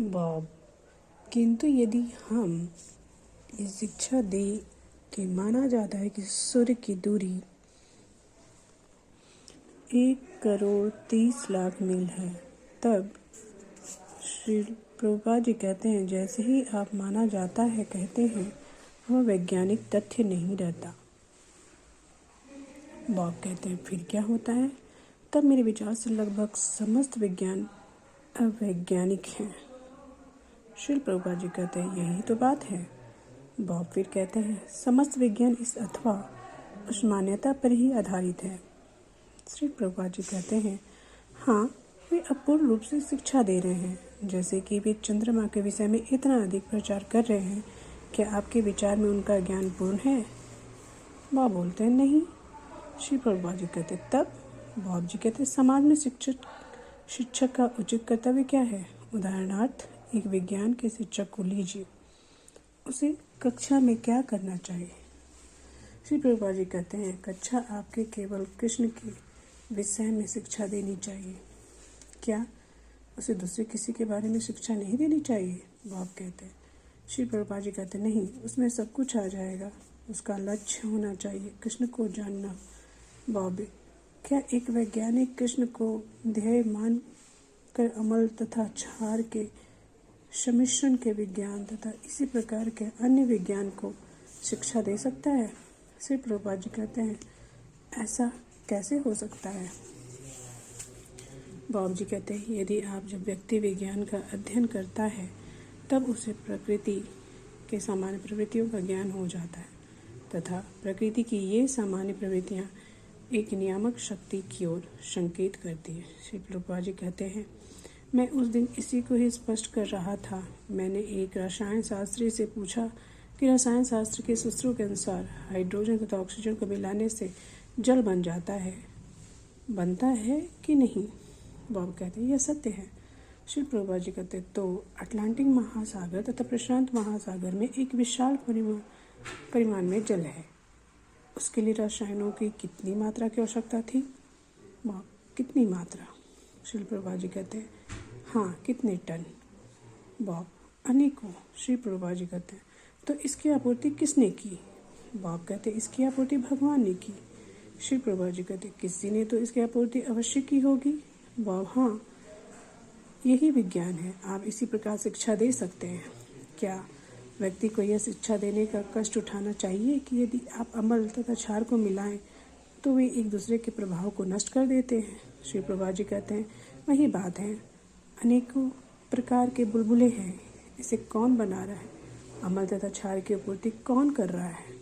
Bob, किंतु यदि हम ये शिक्षा दें कि माना जाता है कि सूर्य की दूरी 1,30,00,000 मील है, तब श्री प्रभुपाद जी कहते हैं जैसे ही आप माना जाता है कहते हैं वह वैज्ञानिक तथ्य नहीं रहता। बॉब कहते हैं फिर क्या होता है? तब मेरे विचार से लगभग समस्त विज्ञान अवैज्ञानिक हैं। श्री प्रभुपाद जी कहते हैं यही तो बात है। बॉब फिर कहते हैं समस्त विज्ञान इस अथवा उस मान्यता पर ही आधारित है। श्री प्रभुपाद जी कहते हैं हाँ, वे अपूर्ण रूप से शिक्षा दे रहे हैं, जैसे कि वे चंद्रमा के विषय में इतना अधिक प्रचार कर रहे हैं। क्या आपके विचार में उनका ज्ञान पूर्ण है? बॉब बोलते हैं नहीं। श्री प्रभुपाद जी कहते तब? बॉब जी कहते समाज में शिक्षक का उचित कर्तव्य क्या है? उदाहरणार्थ एक विज्ञान के शिक्षक को लीजिए, उसे कक्षा में क्या करना चाहिए? श्री प्रभुपाद जी कहते हैं कक्षा आपके केवल कृष्ण के विषय में शिक्षा देनी चाहिए। क्या उसे दूसरे किसी के बारे में शिक्षा नहीं देनी चाहिए? बॉब कहते हैं। श्री प्रभुपाद जी कहते नहीं, उसमें सब कुछ आ जाएगा। उसका लक्ष्य होना चाहिए कृष्ण को जानना। बॉब, क्या एक वैज्ञानिक कृष्ण को ध्येय मान कर अमल तथा क्षार के सम्मिश्रण के विज्ञान तथा इसी प्रकार के अन्य विज्ञान को शिक्षा दे सकता है? श्री प्रभुपाद जी कहते हैं ऐसा कैसे हो सकता है? बॉब जी कहते हैं यदि आप जब व्यक्ति विज्ञान का अध्ययन करता है तब उसे प्रकृति के सामान्य प्रवृत्तियों का ज्ञान हो जाता है तथा प्रकृति की ये सामान्य प्रवृत्तियाँ एक नियामक शक्ति की ओर संकेत करती है। श्री प्रभुपाद जी कहते हैं मैं उस दिन इसी को ही स्पष्ट कर रहा था। मैंने एक रसायन शास्त्री से पूछा कि रसायन शास्त्र के सूत्रों के अनुसार हाइड्रोजन तथा ऑक्सीजन को मिलाने से जल बनता है कि नहीं? बॉब कहते हैं यह सत्य है। श्री प्रभुपाद जी कहते तो अटलांटिक महासागर तथा प्रशांत महासागर में एक विशाल परिमाण में जल है। उसके लिए रसायनों की कितनी मात्रा की आवश्यकता थी? बॉब, कितनी मात्रा? श्री प्रभुपाद जी कहते हैं हाँ, कितने टन? बॉब, अनेकों। श्री प्रभुपाद जी कहते हैं तो इसकी आपूर्ति किसने की? बॉब कहते इसकी आपूर्ति भगवान ने की। श्री प्रभुपाद जी कहते किसी ने तो इसकी आपूर्ति अवश्य की होगी। बॉब, हाँ, यही विज्ञान है। आप इसी प्रकार शिक्षा दे सकते हैं। क्या व्यक्ति को यह शिक्षा देने का कष्ट उठाना चाहिए कि यदि आप अम्ल तथा क्षार को मिलाएं तो वे एक दूसरे के प्रभाव को नष्ट कर देते हैं? श्री प्रभुपाद जी कहते हैं वही बात है। अनेकों प्रकार के बुलबुले हैं, इसे कौन बना रहा है? अम्ल तथा क्षार की आपूर्ति कौन कर रहा है?